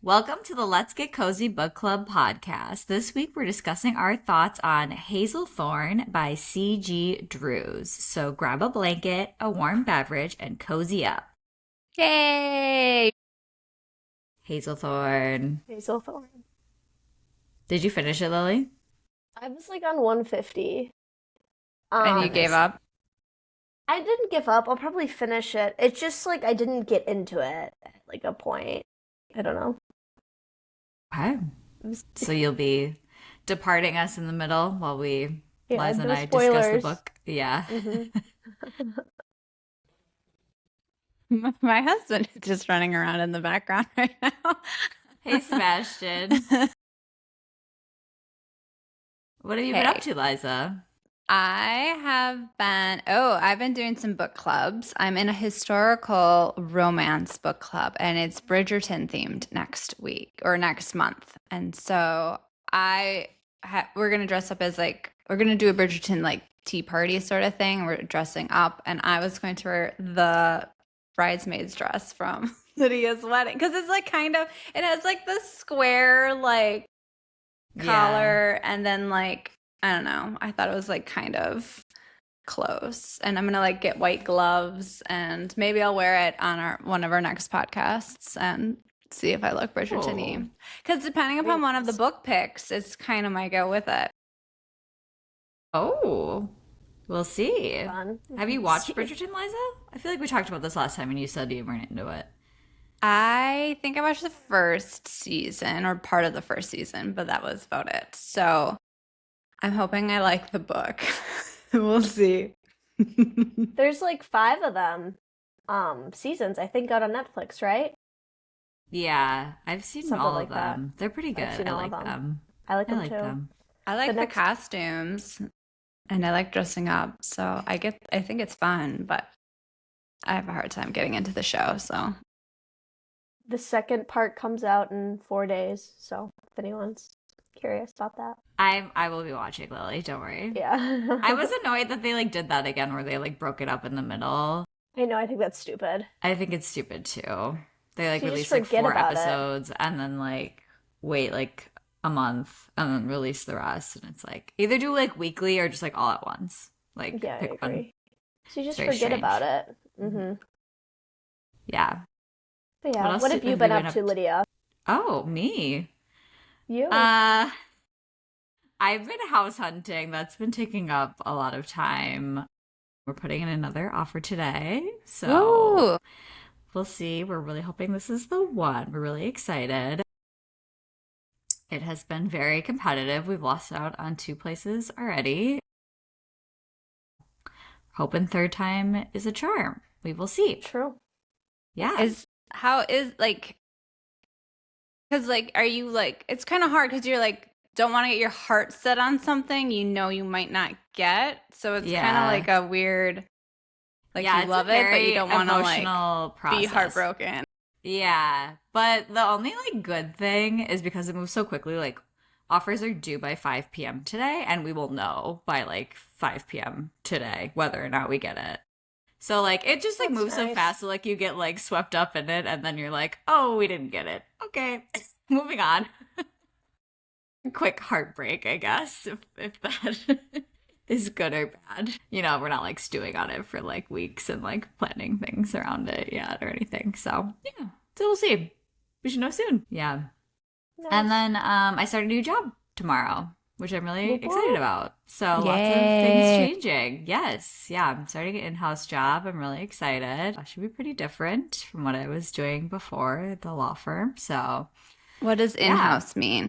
Welcome to the Let's Get Cozy Book Club podcast. This week we're discussing our thoughts on Hazelthorn by C.G. Drews. So grab a blanket, a warm beverage, and cozy up. Yay! Hazelthorn. Hazelthorn. Did you finish it, Lily? I was like on 150. And you Um, gave up? I didn't give up. I'll probably finish it. It's just like I didn't get into it at like a point. I don't know. Okay. So you'll be departing us in the middle while Yeah, Liza and no I, discuss the spoilers. book. Yeah. My husband is just running around in the background right now. Hey, Sebastian. What have you been up Hey, to, Liza? I've been doing some book clubs. I'm in a historical romance book club, and it's Bridgerton themed next week or next month. And so we're gonna dress up as we're gonna do a Bridgerton like tea party sort of thing. We're dressing up, and I was going to wear the bridesmaid's dress from Lydia's wedding because it's like it has like the square like Yeah. collar and then like I don't know. I thought it was like kind of close. And I'm gonna like get white gloves and maybe I'll wear it on our one of our next podcasts and see if I look Oh, Bridgerton-y. Because depending Very upon one of the nice. book picks, it's kind of might go with it. oh, we'll see. Fun. Have you watched See, Bridgerton, Liza? I feel like we talked about this last time and you said you weren't into it. I think I watched the first season or part of the first season, but that was about it. So I'm hoping I like the book. We'll see. there's like five of them seasons, I think, out on Netflix, right? Yeah, I've seen Something all of like that. them. They're pretty I've good. seen I all of like them. them. I like I them like too. them. I The like the next, costumes and I like dressing up. So I think it's fun, but I have a hard time getting into the show. So the second part comes out in 4 days, so if anyone's curious about that. I will be watching, Lily. Don't worry. Yeah. I was annoyed that they like did that again where they like broke it up in the middle. I know, I think that's stupid. I think it's stupid too. They like So you just release like forget four about it. episodes and then like wait like a month and then release the rest. And it's like either do like weekly or just like all at once. Like Yeah, I pick one. agree. So you It's just very forget about strange. it. Yeah. But What yeah, else what have you have you been been up up to, to? Lydia? Oh, me. You? Uh, I've been house hunting. That's been taking up a lot of time. We're putting in another offer today. So woo! we'll see. We're really hoping this is the one. We're really excited. It has been very competitive. We've lost out on two places already. Hoping third time is a charm. We will see. True. We'll Yeah. see. Is how is like because like are you like it's kind of hard because you're like don't want to get your heart set on something you know you might not get. So it's kind of Yeah. like a weird like Yeah, you it's a love it, but you very don't want to like emotional be process. heartbroken. Yeah, but the only like good thing is because it moves so quickly, like offers are due by 5 p.m. today, and we will know by like 5 p.m. today whether or not we get it. So like it just like That's moves so nice. fast, so like you get like swept up in it, and then you're like, oh, we didn't get it. Okay, moving on. Quick heartbreak, I guess, if that is good or bad. You know, we're not like stewing on it for like weeks and like planning things around it yet or anything. So yeah, so we'll see. We should know soon. Yeah, and Nice. then I start a new job tomorrow, which I'm really Whoop excited whoop. about. So lots of things Yay. changing. Yes, yeah, I'm starting an in-house job. I'm really excited. That should be pretty different from what I was doing before at the law firm. So What does yeah, in-house mean?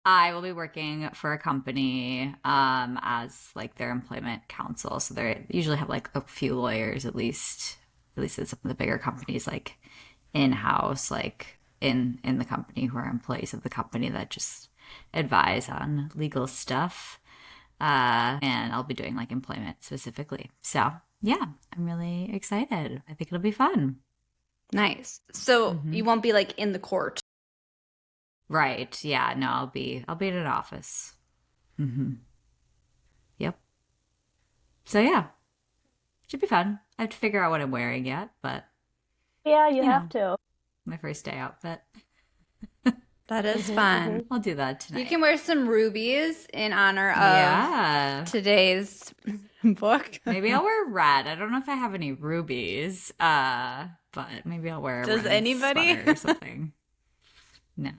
I will be working for a company as like their employment counsel. So they usually have like a few lawyers at least in some of the bigger companies like in-house, like in the company who are employees of the company that just advise on legal stuff. And I'll be doing like employment specifically. So yeah, I'm really excited. I think it'll be fun. Nice. So Hmm. you won't be like in the court. Right. Yeah. No, I'll be in an office. Hmm. Yep. So yeah, should be fun. I have to figure out what I'm wearing yet, but Yeah, you you have know, to. my first day outfit. That is fun. I'll do that tonight. You can wear some rubies in honor of today's book. Maybe I'll wear red. I don't know if I have any rubies, but maybe I'll wear a Does red anybody? sweater or something. No.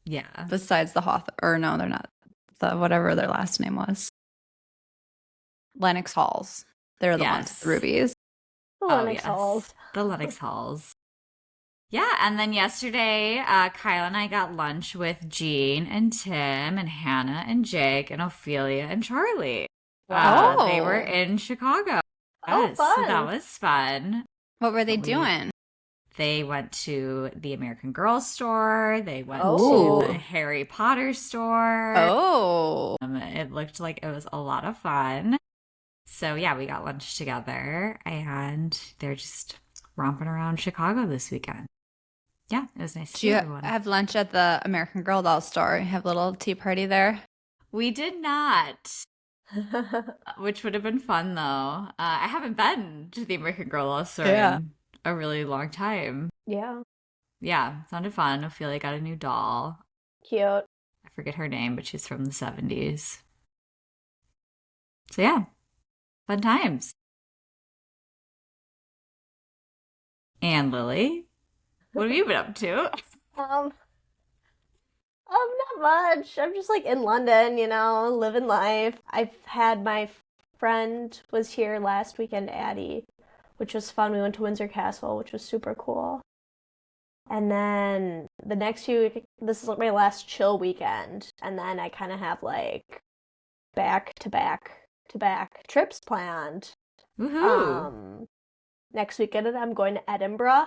Yeah. Besides the Hawthorne, or no, they're not. Whatever their last name was. Lennox Halls. They're the ones with rubies. The Lennox Halls. The Lennox Halls. Yeah, and then yesterday, Kyle and I got lunch with Jean and Tim and Hannah and Jake and Ophelia and Charlie. Wow. They were in Chicago. Oh, fun. So that was fun. What were they doing? They went to the American Girl store. They went Oh. to the Harry Potter store. Oh. It looked like it was a lot of fun. So yeah, we got lunch together and they're just romping around Chicago this weekend. Yeah, it was nice to Did you see everyone. have lunch at the American Girl doll store? Have a little tea party there? We did not, which would have been fun though. I haven't been to the American Girl doll store in a really long time. Yeah. Yeah, sounded fun. Ophelia got a new doll. Cute. I forget her name, but she's from the 70s. So yeah, fun times. And Lilli, what have you been up to? Not much. I'm just like in London, living life. I've had my friend was here last weekend, Addie, which was fun. We went to Windsor Castle, which was super cool. And then the next this is like my last chill weekend. And then I kind of have like back to back trips planned. Woohoo! Next weekend I'm going to Edinburgh,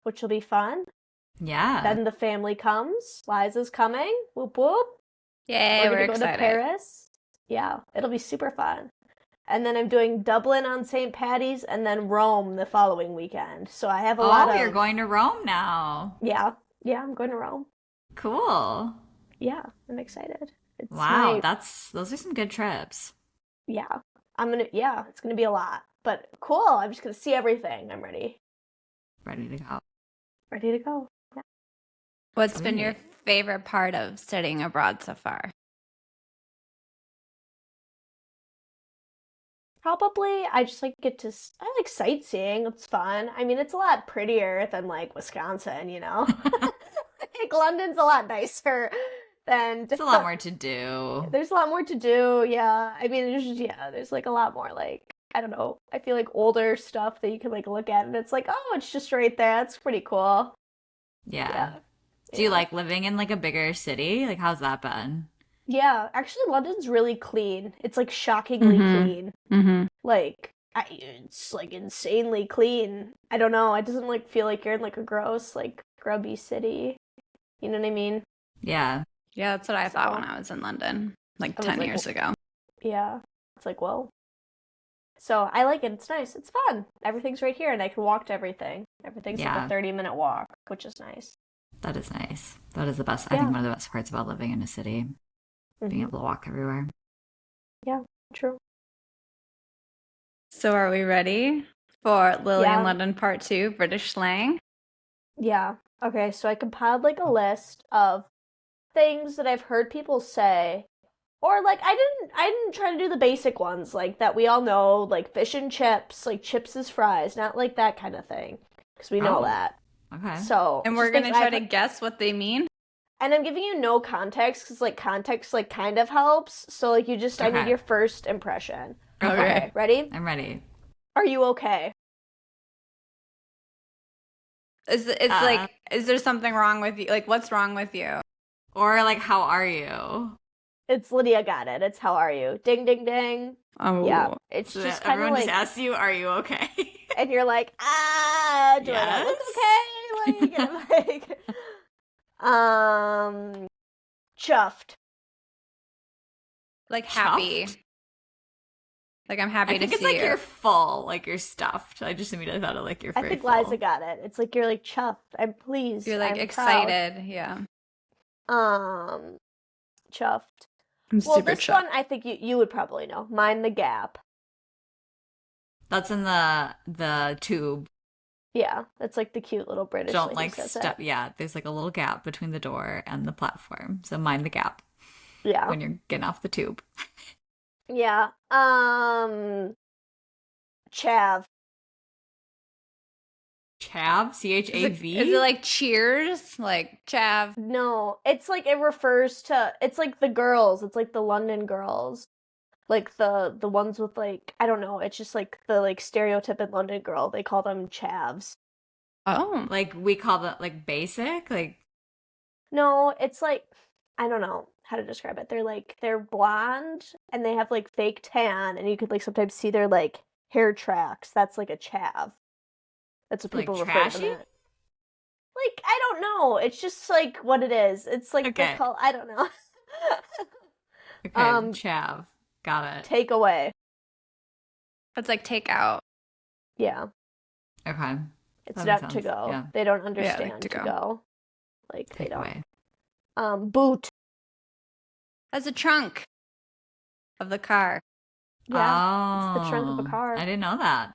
which will be fun. Yeah. Then the family comes. Liza's coming. Whoop whoop. Yay, we're gonna go excited. to Paris. Yeah, it'll be super fun. And then I'm doing Dublin on St. Patty's and then Rome the following weekend. So I have a lot of... you're going to Rome now. Yeah, I'm going to Rome. Cool. Yeah, I'm excited. Wow, those are some good trips. Yeah, it's gonna be a lot. But cool, I'm just gonna see everything. I'm ready. Ready to go. Ready to go. Yeah. What's been your favorite part of studying abroad so far? Probably, I just like I like sightseeing. It's fun. I mean, it's a lot prettier than like Wisconsin, Like London's a lot nicer than. There's a lot more to do. There's a lot more to do, yeah. I mean, there's like a lot more like, I don't know. I feel like older stuff that you can like look at and it's like, oh, it's just right there. That's pretty cool. Yeah. Do you like living in like a bigger city? Like, how's that been? Yeah, actually, London's really clean. It's like shockingly clean. Mm-hmm. Like, it's like insanely clean. I don't know. It doesn't like feel like you're in like a gross, like grubby city. You know what I mean? Yeah. Yeah, that's what I thought when I was in London, like 10 years ago. Yeah. It's like, whoa. So I like it. It's nice. It's fun. Everything's right here and I can walk to everything. Everything's like a 30-minute walk, which is nice. That is nice. That is the best. I think one of the best parts about living in a city. Being able to walk everywhere. Yeah, true. So are we ready for Lilli in London Part 2, British slang? Yeah. Okay, so I compiled like a list of things that I've heard people say, or like I didn't try to do the basic ones like that we all know, like fish and chips, like chips is fries, not like that kind of thing, because we know that. Okay. So and we're gonna try to guess what they mean. And I'm giving you no context because like context like kind of helps. So like I need your first impression. Okay. Ready? I'm ready. Are you okay? It's like, is there something wrong with you? Like, what's wrong with you? Or like, how are you? It's Lydia got it. It's how are you? Ding, ding, ding. Oh. Yeah. It's so just kind of like... Everyone just asks you, are you okay? And you're like, do I not look okay? Like, and I'm like... chuffed. Like happy. Chuffed? Like I'm happy to see you. I think it's like you're full, like you're stuffed. I just immediately thought of like you're very full. Liza got it. It's like you're like chuffed. I'm pleased. You're like excited. Proud. Yeah. Chuffed. I'm super this chuffed. one I think you would probably know. Mind the Gap. That's in the tube. Yeah, that's like the cute little British Don't lady like says step. it. Yeah, there's like a little gap between the door and the platform. So mind the gap Yeah. when you're getting off the tube. Yeah. Chav. Chav, Is it CHAV. like cheers? Like chav? No, it's like it refers to it's like the girls. It's like the London girls. Like the ones with like I don't know, it's just like the like stereotypical London girl. They call them chavs. Oh. Like we call that like basic. Like No, it's like I don't know how to describe it. They're blonde and they have like fake tan and you could like sometimes see their like hair tracks. That's like a chav. That's what like people refer to them trashy. as. Like I don't know. It's just like what it is. It's like the Okay. color. I don't know. Okay. Chav. Got it. Takeaway. It's like takeout. Yeah. Okay. It's That makes not to sense. go. Yeah. They don't Yeah, understand like to to go. go. Like they don't. Takeaway. Boot. As a trunk of the car. Yeah. It's the trunk of a Oh, car. I didn't know that.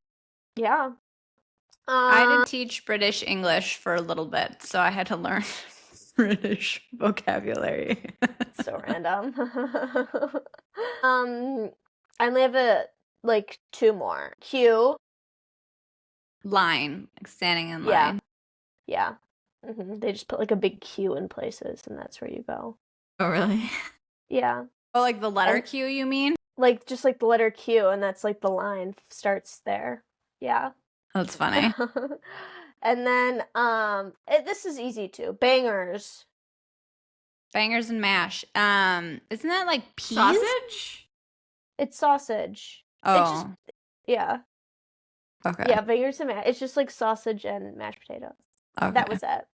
Yeah. I did teach British English for a little bit, so I had to learn British vocabulary. So random. I only have like two more. Q. Line, like standing in Yeah. line. Yeah. They just put like a big Q in places, and that's where you go. Oh, really? Yeah. Oh, like the letter And- Q, you mean? Like just like the letter Q, and that's like the line starts there. Yeah. That's funny. And then this is easy too. Bangers. Bangers and mash. Isn't that like peas? Sausage? It's sausage. Oh, It's just yeah. okay. Yeah, bangers and mash. It's just like sausage and mashed potatoes. Okay. That was it.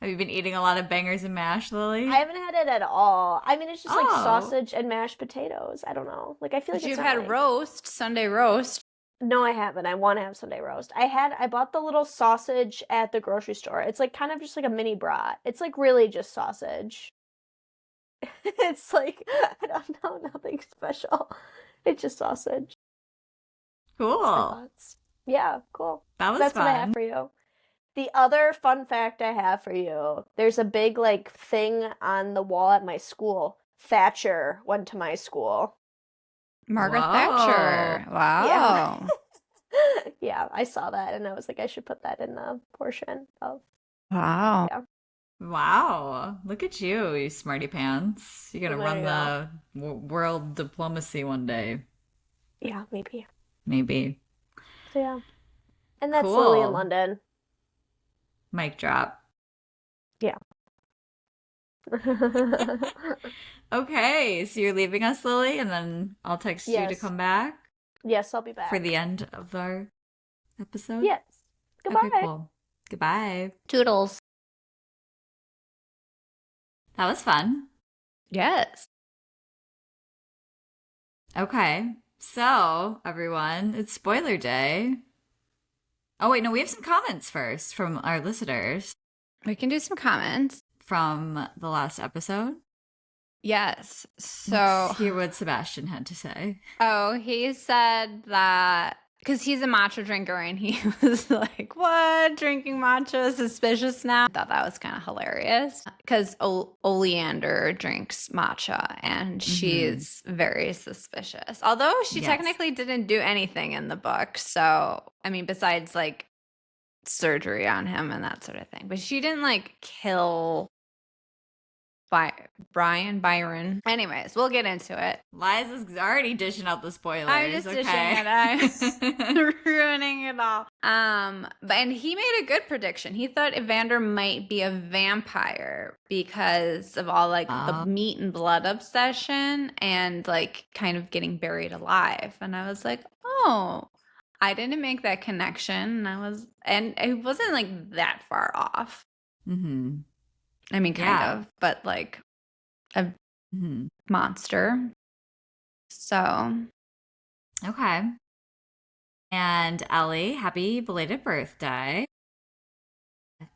Have you been eating a lot of bangers and mash, Lily? I haven't had it at all. I mean, it's just like Oh. sausage and mashed potatoes. I don't know. Like I feel like But it's you've not had like... roast, Sunday roast. No, I haven't. I want to have Sunday roast. I bought the little sausage at the grocery store. It's like kind of just like a mini brat. It's like really just sausage. It's like I don't know, nothing special. It's just sausage. Cool. That's my thoughts. Yeah, cool. That was That's fun. what I have for you. The other fun fact I have for you, there's a big like thing on the wall at my school. Thatcher went to my school. Margaret Whoa. Thatcher. Wow. Yeah, I saw that and I was like, I should put that in the portion of. Wow. Yeah. Wow. Look at you, you smarty pants. You're going to There run you the world diplomacy one day. Yeah, maybe. Maybe. So yeah. And that's Cool. Lily in London. Mic drop. Yeah. Okay, so you're leaving us, Lily, and then I'll text you to Yes. come back Yes, I'll be back. for the end of our episode. Yes. Goodbye. Okay, cool. Goodbye. Toodles. That was fun. Yes. Okay, so everyone, it's spoiler day. Oh, wait, no, we have some comments first from our listeners We can do some comments. from the last episode. Yes. So, Let's hear what Sebastian had to say. oh, he said that because he's a matcha drinker and he was like, what? Drinking matcha? Suspicious now? I thought that was kind of hilarious because Oleander drinks matcha and she's very suspicious. Although she Yes. technically didn't do anything in the book. So, I mean, besides like surgery on him and that sort of thing. But she didn't like kill Byron. Anyways, we'll get into it. Liza's already dishing out the spoilers. I'm just dishing it out. Ruining it all. And he made a good prediction. He thought Evander might be a vampire because of all like the meat and blood obsession and like kind of getting buried alive. And I was like, oh, I didn't make that connection. And it wasn't like that far off. Mm-hmm. I mean, kind of, but like a monster. So. Okay. And Ellie, happy belated birthday.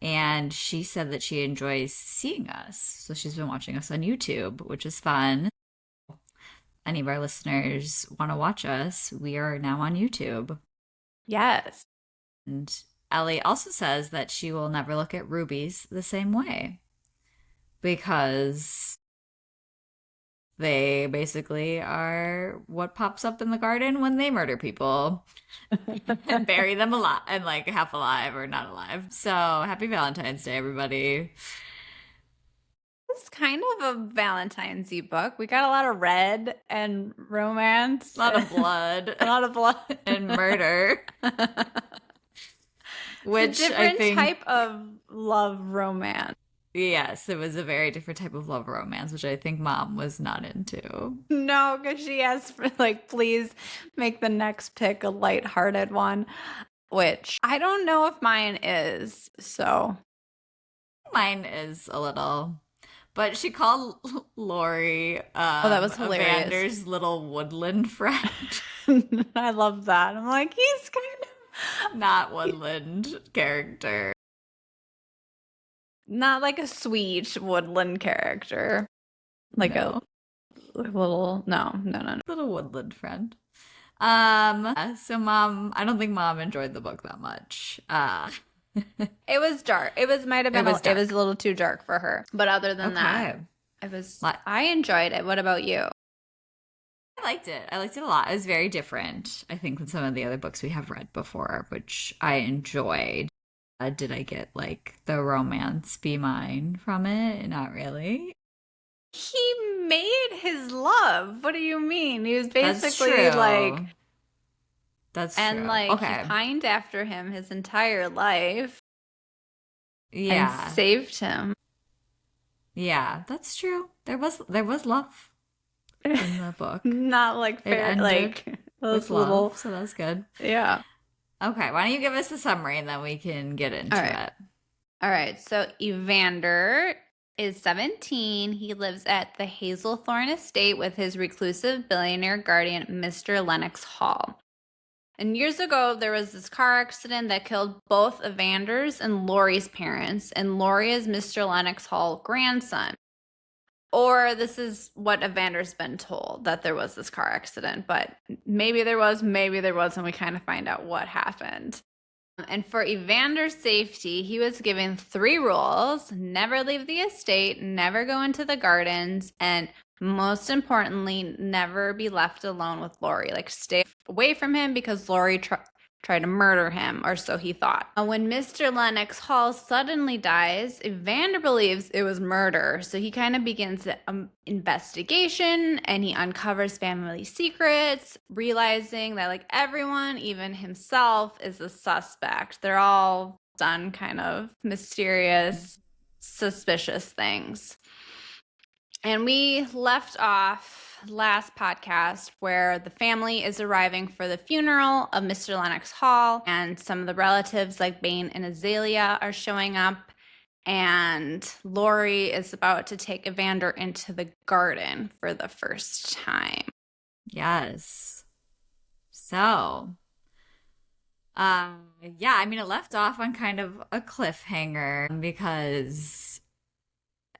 And she said that she enjoys seeing us. So she's been watching us on YouTube, which is fun. Any of our listeners want to watch us, we are now on YouTube. Yes. And Ellie also says that she will never look at rubies the same way because they basically are what pops up in the garden when they murder people and bury them alive and like half alive or not alive. So happy Valentine's Day, everybody. It's kind of a Valentine's-y book. We got a lot of red and romance. A lot of blood. A lot of blood. And murder. Which it's a different I think, type of love romance. yes, it was a very different type of love romance, which I think Mom was not into. No, because she asked for like, please make the next pick a lighthearted one, which I don't know if mine is. So Mine is a little, but she called Lori oh, that was hilarious. Evander's little woodland friend. I love that. I'm like, he's kind of Not woodland character. not like a sweet woodland character. Like No. a little no. Little woodland friend. So Mom, I don't think Mom enjoyed the book that much. It was dark. It was might have been it was a little too dark for her. But other than that, it was I enjoyed it. What about you? I liked it. I liked it a lot. It was very different, I think, than some of the other books we have read before, which I enjoyed. Did I get like the romance be mine from it? Not really. He made his love. What do you mean? He was That's basically true. like That's and true. like Okay. he pined after him his entire life Yeah. and saved him. Yeah, that's true. There was love in the book. Not like It fair, ended like those with love, little so that's good. yeah. Okay, why don't you give us a summary and then we can get into All right. it. All right, so Evander is 17. He lives at the Hazelthorn estate with his reclusive billionaire guardian, Mr. Lennox Hall. And years ago, there was this car accident that killed both Evander's and Laurie's parents, and Laurie is Mr. Lennox Hall's grandson. Or this is what Evander's been told, that there was this car accident, but maybe there was, and we kind of find out what happened. And for Evander's safety, he was given 3 rules: never leave the estate, never go into the gardens, and most importantly, never be left alone with Laurie. Like, stay away from him because Laurie tried to murder him, or so he thought. When Mr. Lennox Hall suddenly dies, Evander believes it was murder. So he kind of begins an investigation and he uncovers family secrets, realizing that like everyone, even himself, is a suspect. They're all done kind of mysterious, suspicious things. And we left off last podcast where the family is arriving for the funeral of Mr. Lennox Hall, and some of the relatives like Bane and Azalea are showing up, and Laurie is about to take Evander into the garden for the first time. Yes. So, yeah, I mean, it left off on kind of a cliffhanger because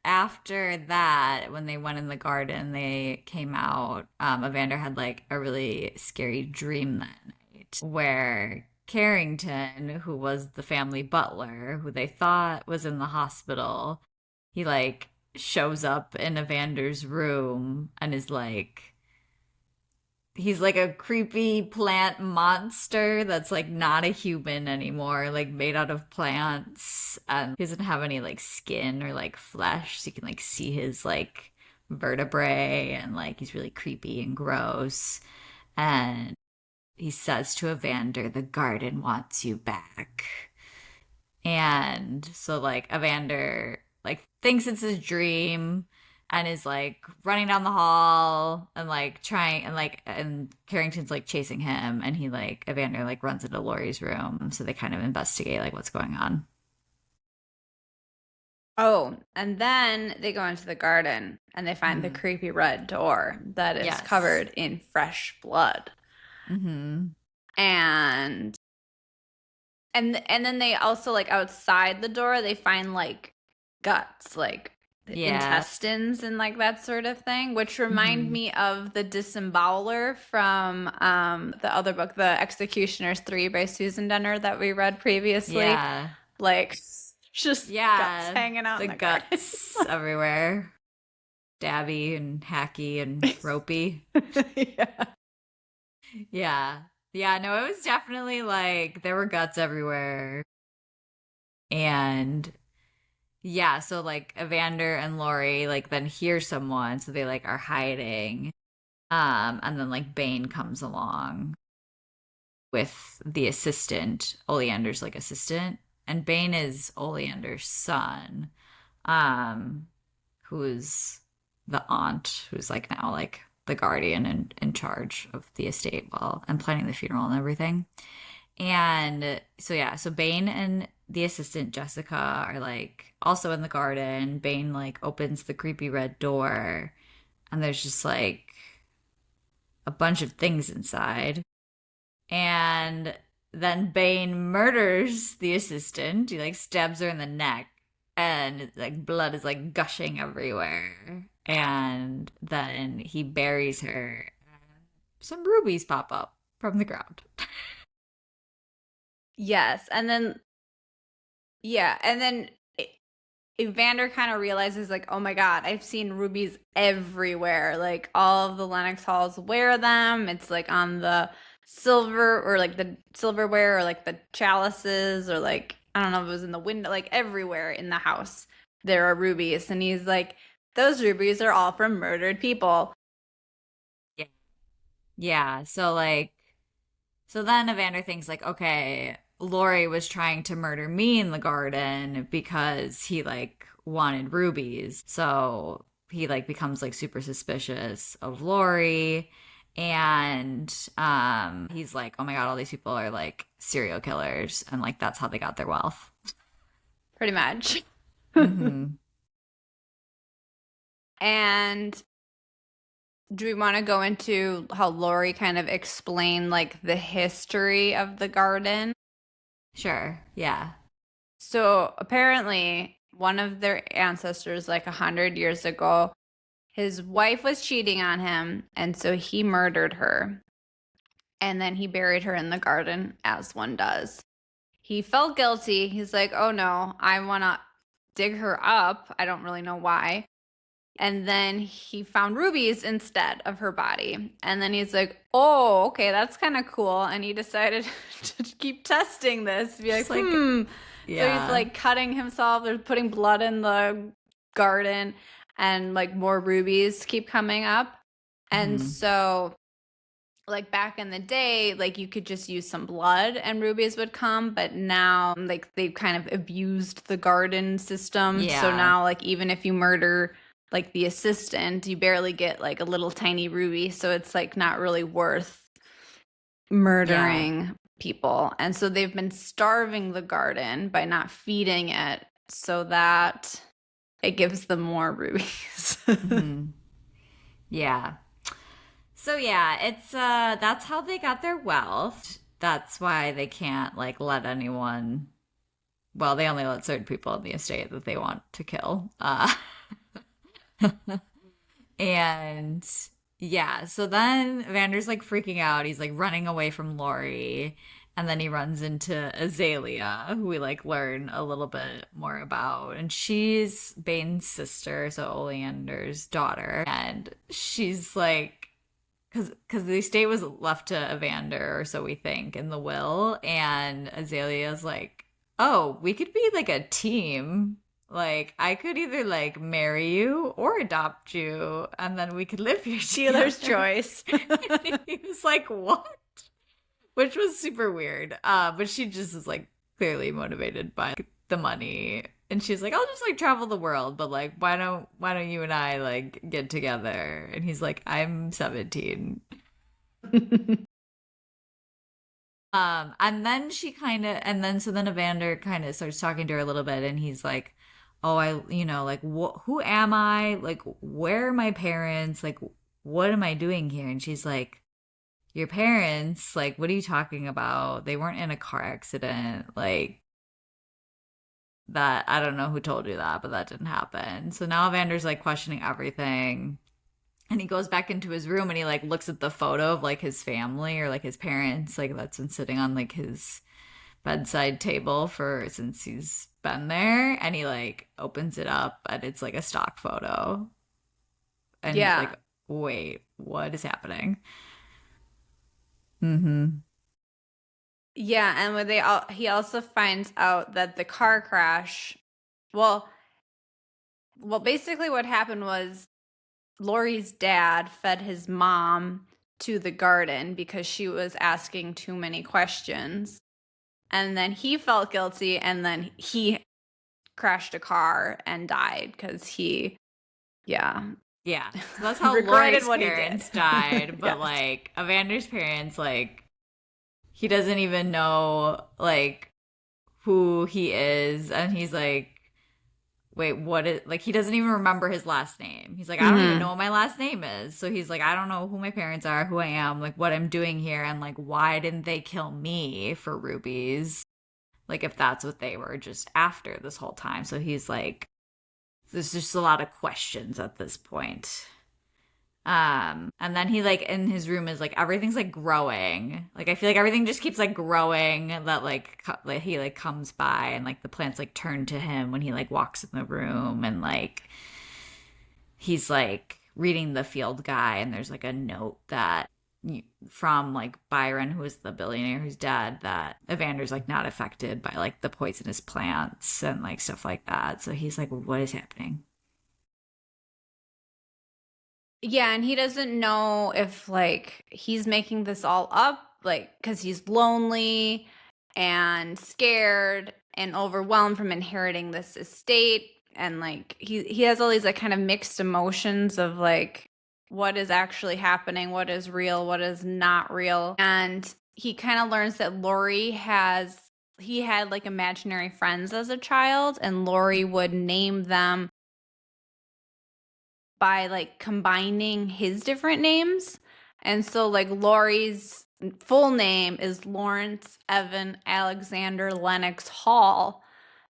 after that, when they went in the garden, they came out. Evander had like a really scary dream that night where Carrington, who was the family butler, who they thought was in the hospital, he like shows up in Evander's room and is like, he's like a creepy plant monster that's like not a human anymore, like made out of plants. And he doesn't have any like skin or like flesh, so you can like see his like vertebrae, and like he's really creepy and gross. And he says to Evander, "The garden wants you back." And so like Evander like thinks it's his dream and is like running down the hall and like trying, and Carrington's like chasing him, and he like Evander like runs into Laurie's room, so they kind of investigate like what's going on. Oh, and then they go into the garden and they find the creepy red door that is covered in fresh blood. Mm-hmm. And then they also like outside the door they find like guts, like Yeah. intestines and like that sort of thing, which remind Mhm. me of the disemboweler from the other book, The Executioner's 3 by Susan Denner that we read previously. Yeah. Like just guts Yeah. hanging out The in the garden. guts everywhere. Stabby and hacky and ropey. Yeah. Yeah. Yeah, no, it was definitely like there were guts everywhere. And yeah, so like Evander and Lori like then hear someone, so they like are hiding. And then like Bane comes along with the assistant, Oleander's like assistant, and Bane is Oleander's son, um, who's the aunt who's like now like the guardian and in charge of the estate while and planning the funeral and everything. And so yeah, so Bane and the assistant Jessica are like also in the garden. Bane like opens the creepy red door and there's just like a bunch of things inside. And then Bane murders the assistant. He like stabs her in the neck and like blood is like gushing everywhere. And then he buries her. Some rubies pop up from the ground. Yes. And then, yeah. And then Evander kind of realizes, like, oh my God, I've seen rubies everywhere. Like, all of the Lennox halls wear them. It's like on the silver or like the silverware or like the chalices or like, I don't know if it was in the window, like everywhere in the house, there are rubies. And he's like, those rubies are all from murdered people. Yeah. Yeah. So like so then Evander thinks like, okay, Lori was trying to murder me in the garden because he like wanted rubies. So he like becomes like super suspicious of Lori and he's like, "Oh my God, all these people are like serial killers and like that's how they got their wealth." Pretty much. Mhm. And do we want to go into how Lori kind of explained like the history of the garden? Sure. Yeah. So apparently, one of their ancestors, like 100 years ago, his wife was cheating on him, and so he murdered her. And then he buried her in the garden, as one does. He felt guilty. He's like, oh no, I want to dig her up. I don't really know why. And then he found rubies instead of her body. And then he's like, oh, okay, that's kind of cool. And he decided to keep testing this. Be like, Just like hmm. So he's yeah. like cutting himself. They're putting blood in the garden and like more rubies keep coming up. And Mhm. so like back in the day, like you could just use some blood and rubies would come, but now like they've kind of abused the garden system. So Yeah. now like even if you murder like the assistant, you barely get like a little tiny ruby. So it's like not really worth Yeah. murdering people. And so they've been starving the garden by not feeding it so that it gives them more rubies. Mhm. Yeah. So yeah, it's that's how they got their wealth. That's why they can't like let anyone well, they only let certain people in the estate that they want to kill. And yeah, so then Vander's like freaking out. He's like running away from Lori. And then he runs into Azalea, who we like learn a little bit more about. And she's Bane's sister, so Oleander's daughter. And she's like because the estate was left to Evander, or so we think, in the will, and Azalea's like, "Oh, we could be like a team. Like, I could either like marry you or adopt you, and then we could live here Dealer's together." choice. He was like, "What?" Which was super weird. But she just is like clearly motivated by the money. And she's like, I'll just like travel the world, but like why don't you and I like get together? And he's like, I'm 17. And then she kind of and then so then Evander kind of starts talking to her a little bit and he's like, "Oh, like who am I? Like where are my parents? Like what am I doing here?" And she's like, your parents, like, what are you talking about? They weren't in a car accident. Like, that I don't know who told you that, but that didn't happen. So now Evander's like questioning everything. And he goes back into his room and he like looks at the photo of like his family or like his parents, like that's been sitting on like his bedside table for since he's been there. And he like opens it up and it's like a stock photo. And he's Yeah. like, wait, what is happening? Mm-hmm. Yeah, and when he also finds out that the car crash, well, basically what happened was Lori's dad fed his mom to the garden because she was asking too many questions. And then he felt guilty and then he crashed a car and died because yeah, Yeah. So that's how regretted Lori's what he did. parents died. But Yes. like Evander's parents, like he doesn't even know like who he is. And he's like, wait, what is like he doesn't even remember his last name. He's like, I don't even Mhm. know what my last name is. So he's like, I don't know who my parents are, who I am, like what I'm doing here, and like why didn't they kill me for rubies? Like if that's what they were just after this whole time. So he's like, there's just a lot of questions at this point. And then he like in his room is like everything's like growing. Like I feel like everything just keeps like growing. That like he like comes by and like the plants like turn to him when he like walks in the room and like he's like reading the field guy and there's like a note that from like Byron, who is the billionaire who's dead, that Evander's like not affected by like the poisonous plants and like stuff like that. So he's like, what is happening? Yeah, and he doesn't know if like he's making this all up, like because he's lonely and scared and overwhelmed from inheriting this estate, and like he has all these like kind of mixed emotions of like what is actually happening, what is real, what is not real, and he kind of learns that he had like imaginary friends as a child, and Lori would name them by like combining his different names. And so like Laurie's full name is Lawrence Evan Alexander Lennox Hall.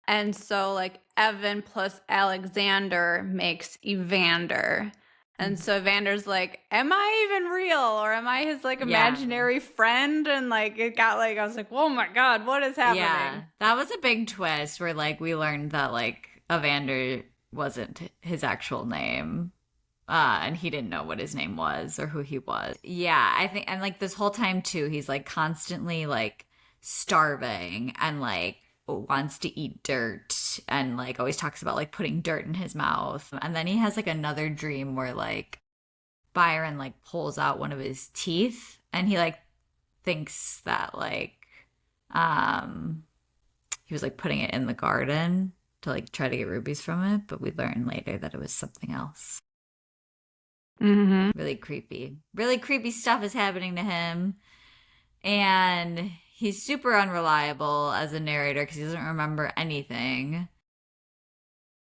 And so like Evan plus Alexander makes Evander. And so Evander's like, am I even real? Or am I his like Yeah. imaginary friend? And like it got like I was like, oh my God, what is Yeah, happening? that was a big twist where like we learned that like Evander wasn't his actual name. And he didn't know what his name was or who he was. Yeah, I think and like this whole time too, he's like constantly like starving and like wants to eat dirt and like always talks about like putting dirt in his mouth. And then he has like another dream where like Byron like pulls out one of his teeth and he like thinks that like um he was like putting it in the garden to like try to get rubies from it, but we learned later that it was something else. Mm-hmm. Really creepy. Really creepy stuff is happening to him. And he's super unreliable as a narrator because he doesn't remember anything.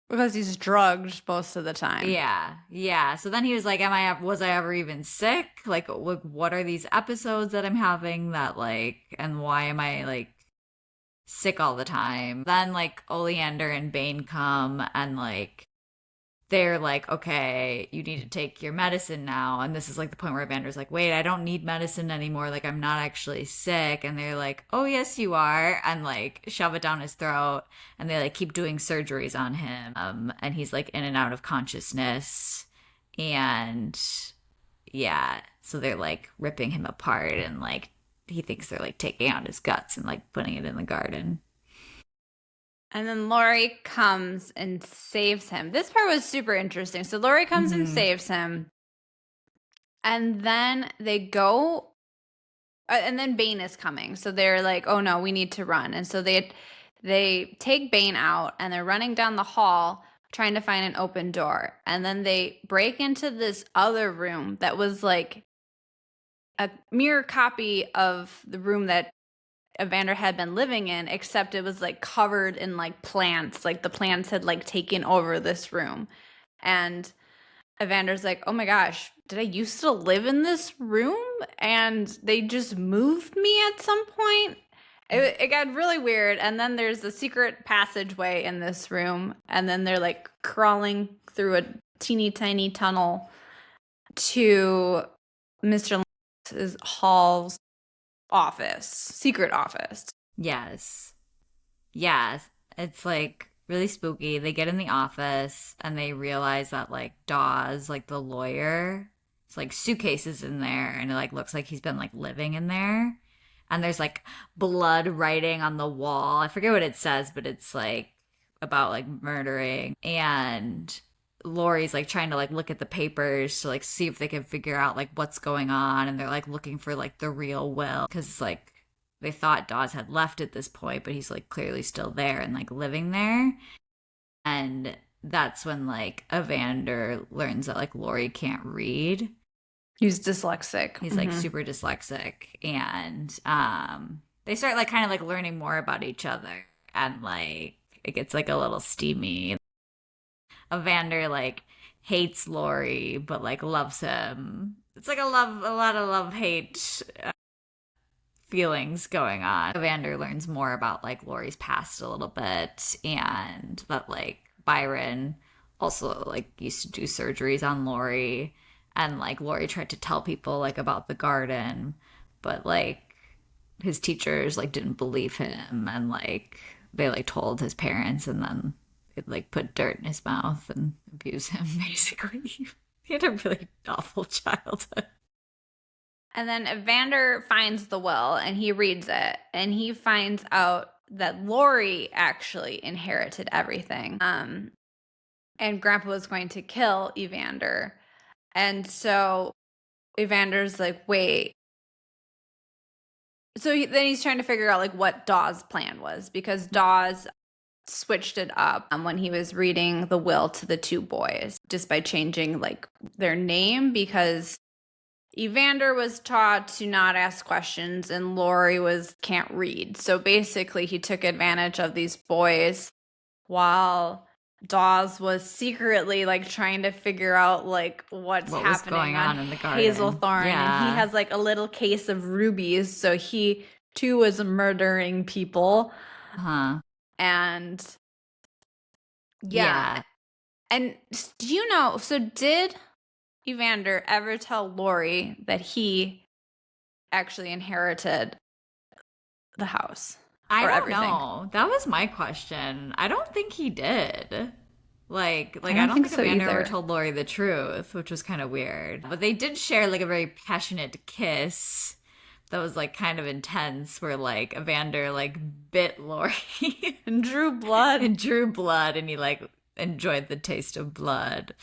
Because he's drugged most of the time. Yeah, yeah. So then he was like, was I ever even sick? Like, what are these episodes that I'm having that like, and why am I like sick all the time? Then like Oleander and Bane come and like they're like, okay, you need to take your medicine now. And this is like the point where Evander's like, wait, I don't need medicine anymore. Like, I'm not actually sick. And they're like, oh, yes, you are. And like shove it down his throat. And they like keep doing surgeries on him. And he's like in and out of consciousness. And yeah, so they're like ripping him apart. And like he thinks they're like taking out his guts and like putting it in the garden. And then Lori comes and saves him. This part was super interesting. So Lori comes and Mhm. saves him. And then they go, and then Bane is coming. So they're like, oh no, we need to run. And so they take Bane out and they're running down the hall trying to find an open door. And then they break into this other room that was like a mirror copy of the room that Evander had been living in, except it was like covered in like plants. Like the plants had like taken over this room. And Evander's like, oh my gosh, did I used to live in this room? And they just moved me at some point. It got really weird. And then there's a secret passageway in this room. And then they're like crawling through a teeny tiny tunnel to Mr. Hall's office, secret office. Yes. Yes. It's like really spooky. They get in the office and they realize that like Dawes, like the lawyer, it's like suitcases in there and it like looks like he's been like living in there. And there's like blood writing on the wall. I forget what it says, but it's like about like murdering. And Lori's like trying to like look at the papers to like see if they can figure out like what's going on. And they're like looking for like the real will because like they thought Dawes had left at this point, but he's like clearly still there and like living there. And that's when like Evander learns that like Lori can't read. He's dyslexic. He's like super dyslexic. And they start like kind of like learning more about each other. And like it gets like a little steamy. Evander like hates Lori, but like loves him. It's like a lot of love hate feelings going on. Evander learns more about like Lori's past a little bit, and that like Byron also like used to do surgeries on Lori, and like Lori tried to tell people like about the garden, but like his teachers like didn't believe him, and like they like told his parents, and then it like put dirt in his mouth and abused him basically. He had a really awful childhood. And then Evander finds the will and he reads it and he finds out that Lori actually inherited everything. And Grandpa was going to kill Evander. And so Evander's like, wait. So then he's trying to figure out like what Dawes' plan was, because Dawes switched it up when he was reading the will to the two boys just by changing like their name, because Evander was taught to not ask questions and Lori can't read. So basically he took advantage of these boys while Dawes was secretly like trying to figure out like what happening going on in the garden. Hazelthorn. Yeah. And he has like a little case of rubies. So he too was murdering people. And yeah. And do you know, so did Evander ever tell Lori that he actually inherited the house? I don't know. That was my question. I don't think he did. Like I don't think so Evander either. ever told Lori the truth, which was kind of weird. But they did share like a very passionate kiss that was like kind of intense, where like Evander like bit Lori and drew blood. And he like enjoyed the taste of blood,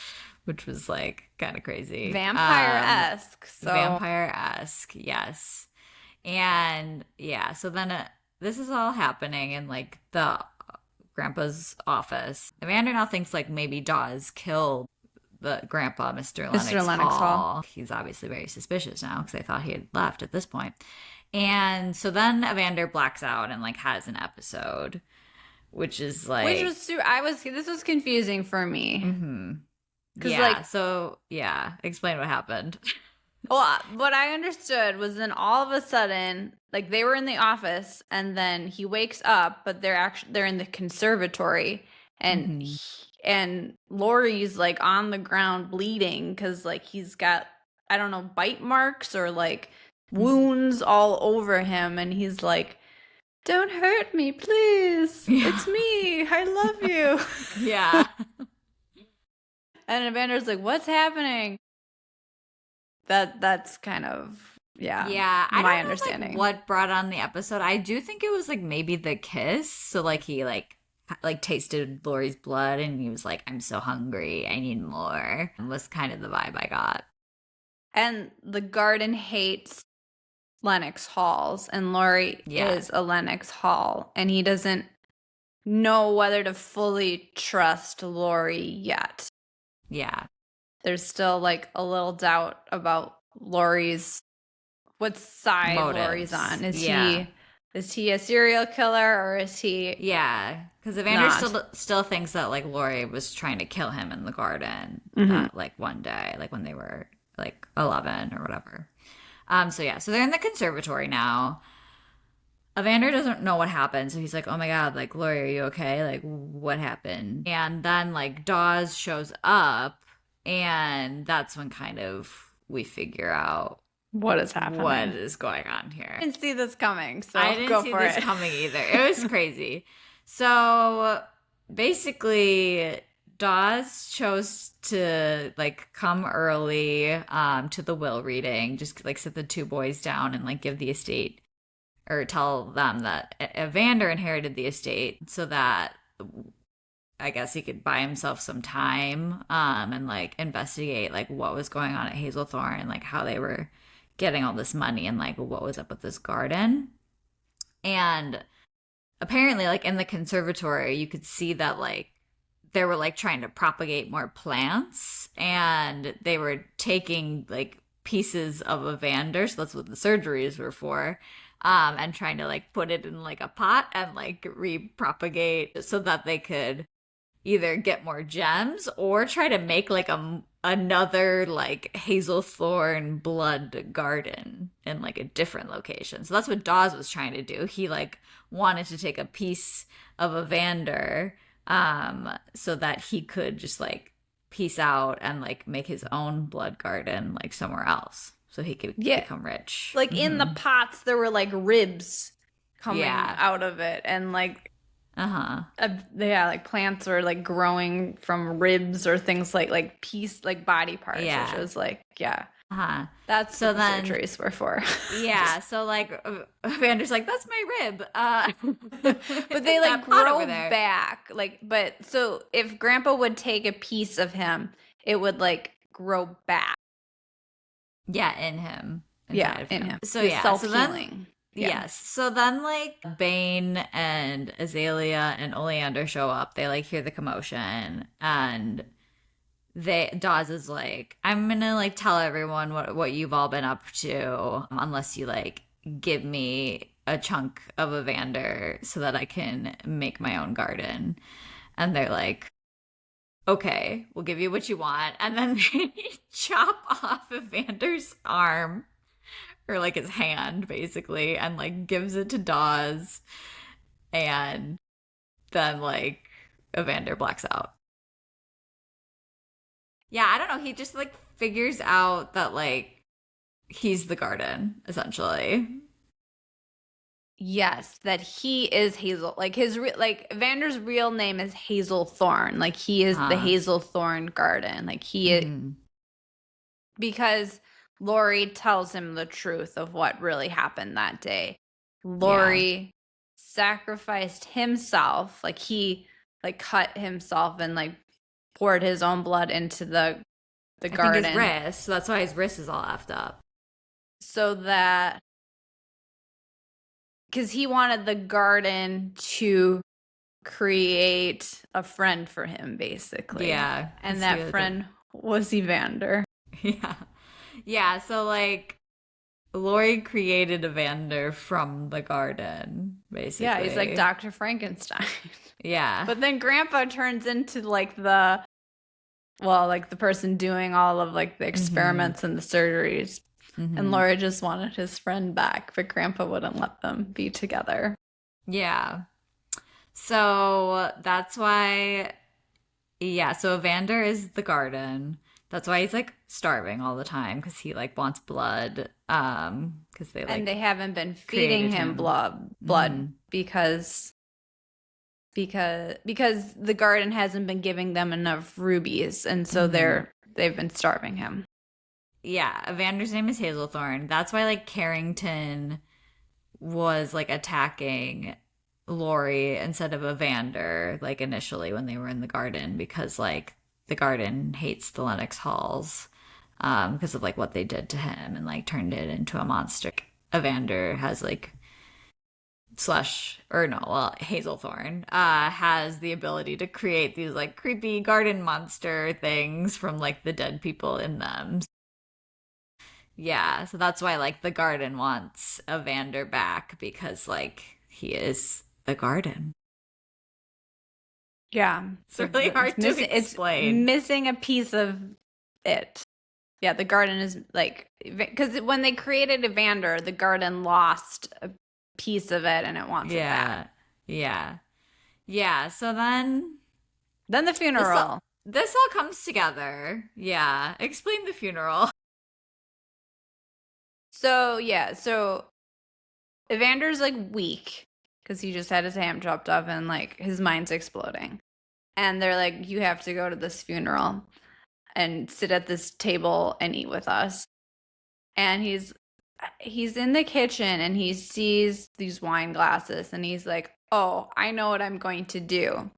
which was like kind of crazy. Vampire-esque. Vampire-esque, yes. And yeah, so then this is all happening in like the grandpa's office. Evander now thinks like maybe Dawes killed the grandpa, Mr. Lennox Hall. He's obviously very suspicious now because they thought he had left at this point. And so then Evander blacks out and like has an episode, which is like, this was confusing for me. Explain what happened. Well, what I understood was then all of a sudden, like they were in the office, and then he wakes up, but they're in the conservatory, and and Lori's like on the ground bleeding because like he's got, I don't know, bite marks or like wounds all over him, and he's like, "Don't hurt me, please. Yeah. It's me. I love you." Yeah. And Evander's like, "What's happening?" That's kind of I don't my know, understanding. Like, what brought on the episode? I do think it was like maybe the kiss. So like he like tasted Lori's blood and he was like, "I'm so hungry, I need more." Was kind of the vibe I got. And the garden hates Lennox Halls, and Lori is a Lennox Hall, and he doesn't know whether to fully trust Lori yet. Yeah. There's still like a little doubt about what side Lori's on. Is he a serial killer, or is he? Yeah, because Evander still thinks that like Lori was trying to kill him in the garden like one day, like when they were like 11 or whatever. So they're in the conservatory now. Evander doesn't know what happened, so he's like, "Oh my God, like Lori, are you okay? Like, what happened?" And then like Dawes shows up, and that's when kind of we figure out What is happening? what is going on here. I didn't see this coming, so I didn't go see for this it. coming either. It was crazy. So basically, Dawes chose to like come early to the will reading, just like sit the two boys down and like give the estate or tell them that Evander inherited the estate so that I guess he could buy himself some time and like investigate like what was going on at Hazelthorn and like how they were getting all this money and like what was up with this garden. And apparently like in the conservatory you could see that like they were like trying to propagate more plants and they were taking like pieces of Evander, so that's what the surgeries were for, and trying to like put it in like a pot and like repropagate so that they could either get more gems or try to make like another like Hazelthorn blood garden in like a different location. So that's what Dawes was trying to do. He like wanted to take a piece of Evander so that he could just like piece out and like make his own blood garden like somewhere else so he could become rich. Like in the pots there were like ribs coming out of it and like like plants were like growing from ribs or things like piece like body parts, which was like that's so what the surgeries were for. So like Evander's like, that's my rib, but they like grow back like, but so if Grandpa would take a piece of him it would like grow back in him, in him, so self-healing. Yes. So then like Bane and Azalea and Oleander show up. They like hear the commotion and Dawes is like, I'm gonna like tell everyone what you've all been up to unless you like give me a chunk of Evander so that I can make my own garden. And they're like, okay, we'll give you what you want. And then they chop off Evander's arm or like his hand basically and like gives it to Dawes, and then like Evander blacks out. I don't know, he just like figures out that like he's the garden essentially. Yes, that he is Hazel, like his like Evander's real name is Hazelthorn, like he is the Hazelthorn garden, like he is, because Lori tells him the truth of what really happened that day. Lori sacrificed himself, like he like cut himself and like poured his own blood into the garden. Think his wrist, so that's why his wrist is all effed up. So that because he wanted the garden to create a friend for him, basically. Yeah. And that friend was Evander. So like Lori created Evander from the garden, basically. Yeah, he's like Dr. Frankenstein. Yeah. But then Grandpa turns into like the person doing all of like the experiments and the surgeries. And Lori just wanted his friend back, but Grandpa wouldn't let them be together. Yeah. So that's why, so Evander is the garden. That's why he's like starving all the time because he like wants blood. Because they like, and they haven't been feeding him blood because the garden hasn't been giving them enough rubies, and so they've been starving him. Yeah, Evander's name is Hazelthorn. That's why like Carrington was like attacking Lori instead of Evander like initially when they were in the garden, because like the garden hates the Lennox Halls because of like what they did to him and like turned it into a monster. Evander has like Hazelthorn has the ability to create these like creepy garden monster things from like the dead people in them. Yeah, so that's why like the garden wants Evander back, because like he is the garden. Yeah. It's really hard to explain. It's missing a piece of it. Yeah, the garden is like, because when they created Evander, the garden lost piece of it and it wants it back. Yeah. So then The funeral. This all comes together. Yeah. Explain the funeral. So Evander's like weak because he just had his hand chopped off and like his mind's exploding. And they're like, you have to go to this funeral and sit at this table and eat with us. And he's in the kitchen and he sees these wine glasses and he's like, oh, I know what I'm going to do.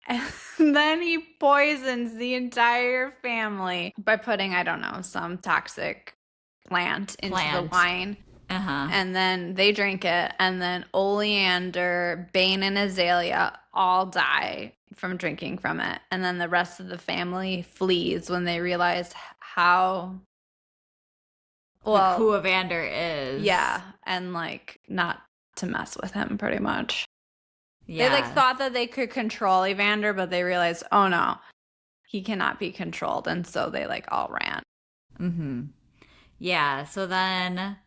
And then he poisons the entire family by putting, I don't know, some toxic plant into the wine. And then they drink it. And then Oleander, Bane, and Azalea all die from drinking from it. And then the rest of the family flees when they realize how... Well, who Evander is. Yeah. And like not to mess with him pretty much. Yeah. They like thought that they could control Evander, but they realized, oh no, he cannot be controlled. And so they like all ran. Yeah. So then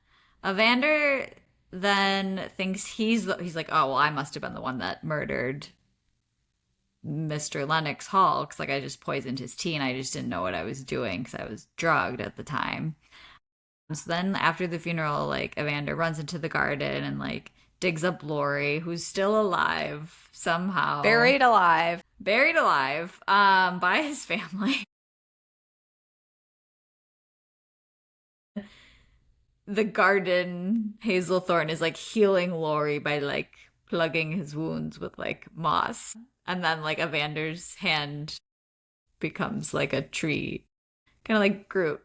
Evander then thinks he's like, oh, well, I must have been the one that murdered Mr. Lennox Hall because like I just poisoned his tea and I just didn't know what I was doing because I was drugged at the time. So then after the funeral, like Evander runs into the garden and like digs up Lori, who's still alive somehow. Buried alive by his family. The garden, Hazelthorn, is like healing Lori by like plugging his wounds with like moss. And then like Evander's hand becomes like a tree. Kind of like Groot.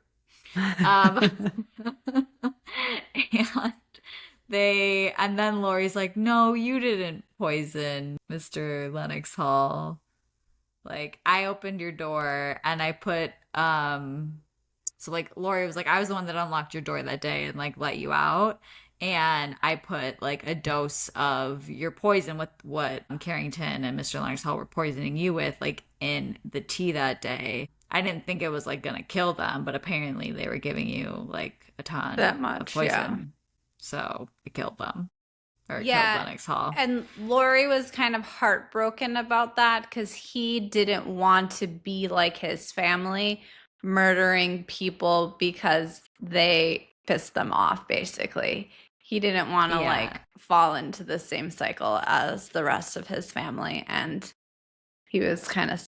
And then Lori's like, no, you didn't poison Mr. Lennox Hall. Like, I opened your door and I put, so like Lori was like, I was the one that unlocked your door that day and like let you out. And I put like a dose of your poison with what Carrington and Mr. Lennox Hall were poisoning you with, like in the tea that day. I didn't think it was like gonna kill them, but apparently they were giving you like a ton of poison. Yeah. So it killed them. Or killed Lennox Hall. And Lori was kind of heartbroken about that because he didn't want to be like his family, murdering people because they pissed them off, basically. He didn't want to like fall into the same cycle as the rest of his family. And he was kind of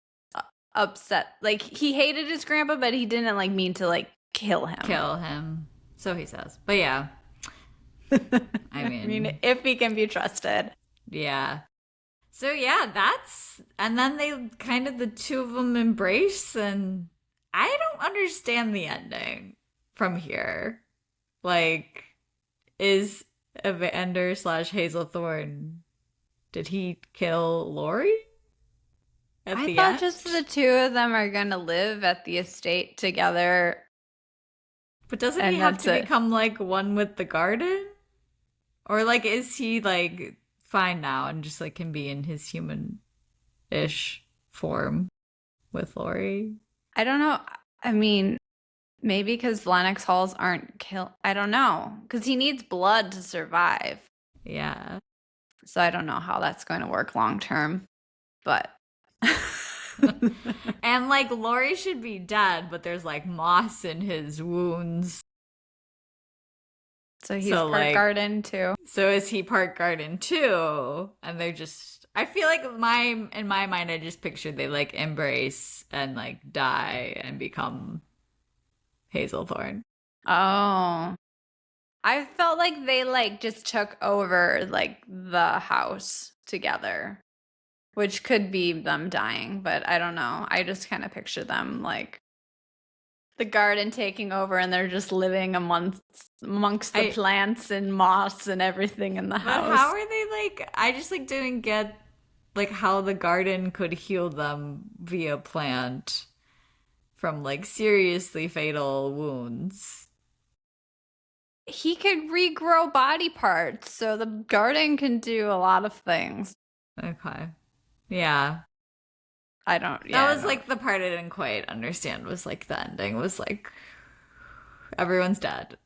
upset. Like he hated his grandpa, but he didn't like mean to like kill him. So he says. But yeah. I mean, if he can be trusted. Yeah. So yeah, and then they kind of, the two of them embrace, and I don't understand the ending from here. Like, is Evander / Hazelthorn, did he kill Lori? I thought just the two of them are going to live at the estate together. But doesn't he have to become like one with the garden? Or like, is he like fine now and just like can be in his human-ish form with Lori? I don't know. I mean, maybe because Lennox Halls aren't killed. I don't know. Because he needs blood to survive. Yeah. So I don't know how that's going to work long term. But. And like Lori should be dead, but there's like moss in his wounds. So he's part garden too. So is he part garden too? And they're just, I feel like in my mind I just pictured they like embrace and like die and become Hazelthorn. Oh. I felt like they like just took over like the house together. Which could be them dying, but I don't know. I just kind of picture them like the garden taking over and they're just living amongst the plants and moss and everything in the house. But how are they like, I just like didn't get like how the garden could heal them via plant from like seriously fatal wounds. He could regrow body parts, so the garden can do a lot of things. Okay. Yeah. That was like the part I didn't quite understand, was like the ending was like everyone's dead.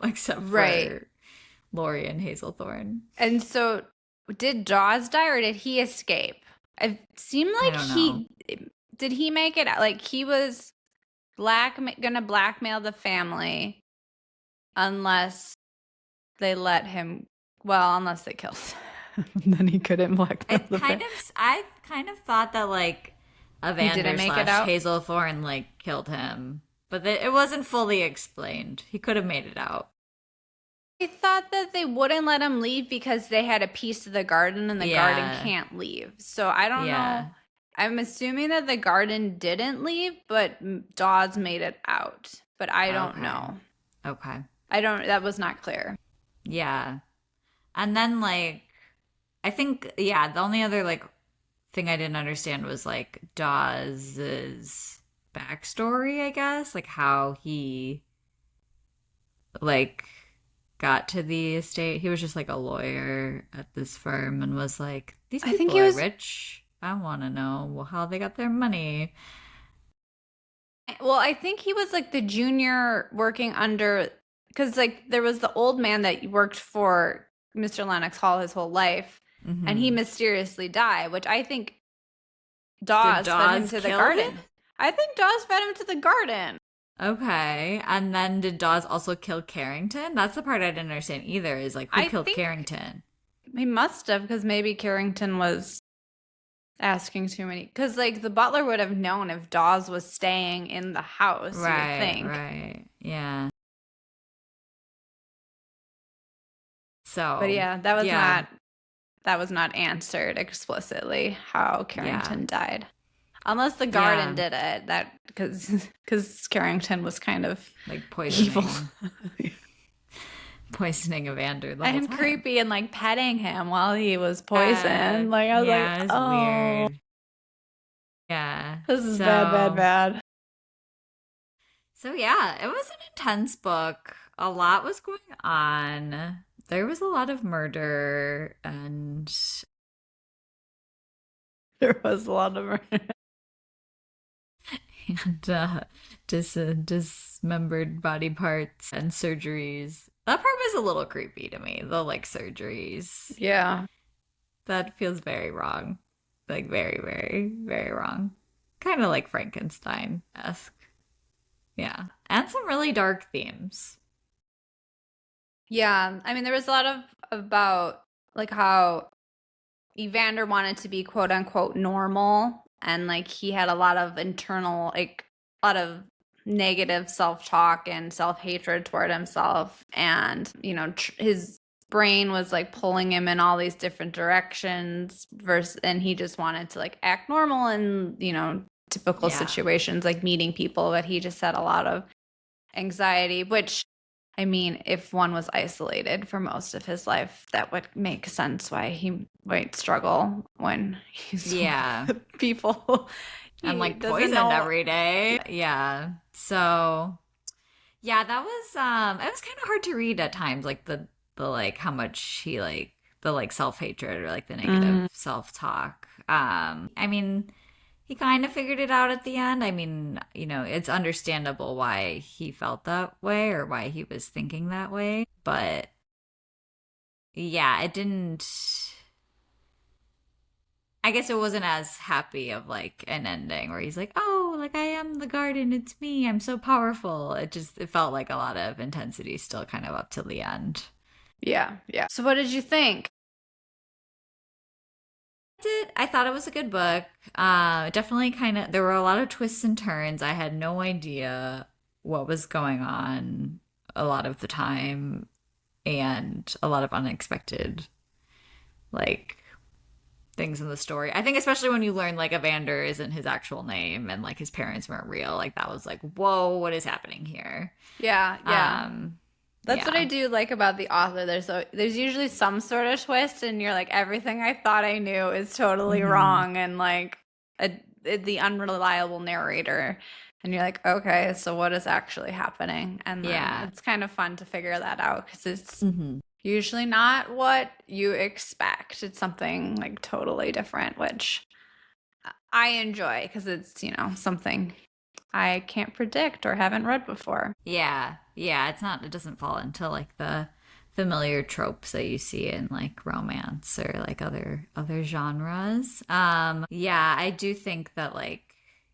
Except for Lori and Hazelthorn. And so did Dawes die or did he escape? It seemed I like don't know. did he make it out? Like he was gonna blackmail the family unless they let him, well, unless they killed him. Then he couldn't blackmail the family. I kind of thought that like He Evander didn't make it slash out? Hazelthorn like killed him, but it wasn't fully explained. He could have made it out. I thought that they wouldn't let him leave because they had a piece of the garden and the garden Yeah. can't leave. So I don't Yeah. know. I'm assuming that the garden didn't leave, but Dawes made it out. But I don't Okay. know. Okay. That was not clear. Yeah. And then like I think yeah, the only other like thing I didn't understand was like Dawes's backstory, I guess, like how he like got to the estate. He was just like a lawyer at this firm and was like, these I think people he are was, rich. I want to know how they got their money. well, I think he was like the junior working under, because like there was the old man that worked for Mr. Lennox Hall his whole life, and he Mhm. mysteriously died, which I think Did Dawes fed him Dawes to the kill garden. him? I think Dawes fed him to the garden. Okay. And then did Dawes also kill Carrington? That's the part I didn't understand either, is like who I killed think Carrington? he must have, because maybe Carrington was asking too many. Because like the butler would have known if Dawes was staying in the house, you would Right, think. right. Yeah. But So, yeah, yeah, that was not answered explicitly how yeah, Carrington died. Unless the garden yeah. did it, that because Carrington was kind of Like evil poisoning Evander the whole and time. creepy and like petting him while he was poisoned. Like I was like, Yeah, it's oh, weird. Yeah. this is bad, bad, bad. So yeah, it was an intense book. A lot was going on. There was a lot of murder and There was a lot of murder. dismembered body parts and surgeries. That part was a little creepy to me. The like surgeries. Yeah. That feels very wrong. Like very, very, very wrong. Kind of like Frankenstein-esque. Yeah. And some really dark themes. Yeah. I mean, there was a lot of about like how Evander wanted to be quote unquote normal, and like he had a lot of internal, like a lot of negative self-talk and self-hatred toward himself, and his brain was like pulling him in all these different directions versus, and he just wanted to like act normal in typical Yeah. situations like meeting people, but he just had a lot of anxiety, which I mean, if one was isolated for most of his life, that would make sense why he might struggle when he's Yeah. with people. And He like doesn't poisoned know. every day. Yeah. So yeah, that was it was kind of hard to read at times, like the like how much he like the like self-hatred or like the negative self-talk. I mean, he kind of figured it out at the end. I mean, it's understandable why he felt that way or why he was thinking that way, but yeah, it didn't. I guess it wasn't as happy of like an ending where he's like, "Oh, like I am the garden, it's me, I'm so powerful." It felt like a lot of intensity still kind of up till the end. Yeah, yeah. So what did you think? I thought it was a good book. Definitely kind of there were a lot of twists and turns. I had no idea what was going on a lot of the time and a lot of unexpected like things in the story. I think especially when you learn like Evander isn't his actual name and like his parents weren't real, like that was like, whoa, what is happening here? Yeah, yeah. That's Yeah. what I do like about the author. There's usually some sort of twist, and you're like, everything I thought I knew is totally Mhm. wrong, and like the unreliable narrator, and you're like, okay, so what is actually happening? And then Yeah. it's kind of fun to figure that out because it's Mhm. usually not what you expect. It's something like totally different, which I enjoy because it's something I can't predict or haven't read before. Yeah. Yeah, it doesn't fall into like the familiar tropes that you see in like romance or like other genres. Yeah, I do think that like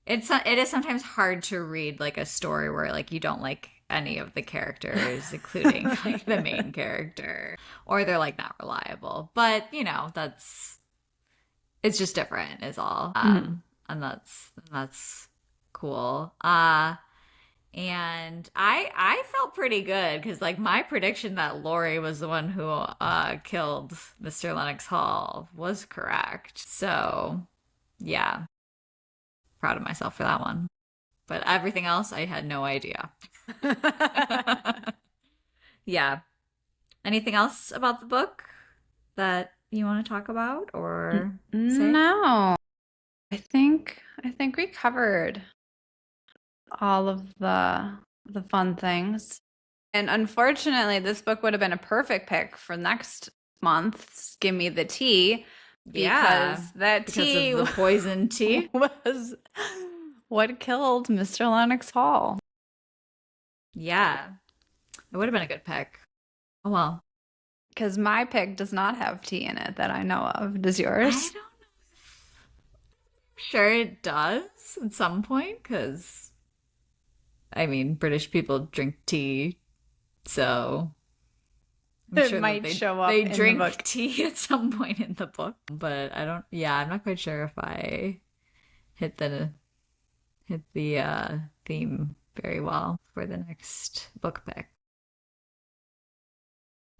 it is sometimes hard to read like a story where like you don't like any of the characters, including like the main character, or they're like not reliable. But you know, it's just different is all. And that's cool. And I felt pretty good because like my prediction that Lori was the one who killed Mr. Lennox Hall was correct. So yeah, proud of myself for that one. But everything else I had no idea. Yeah. Anything else about the book that you want to talk about or say? No. I think we covered all of the fun things. And unfortunately, this book would have been a perfect pick for next month's Give Me the Tea because that tea of the poison tea was what killed Mr. Lennox Hall. Yeah. It would have been a good pick. Oh well. Because my pick does not have tea in it that I know of. Does yours? I don't know. Sure it does at some point because I mean British people drink tea, so I'm sure might show up they in drink the book. tea at some point in the book, but I'm not quite sure if I hit the theme very well for the next book pick.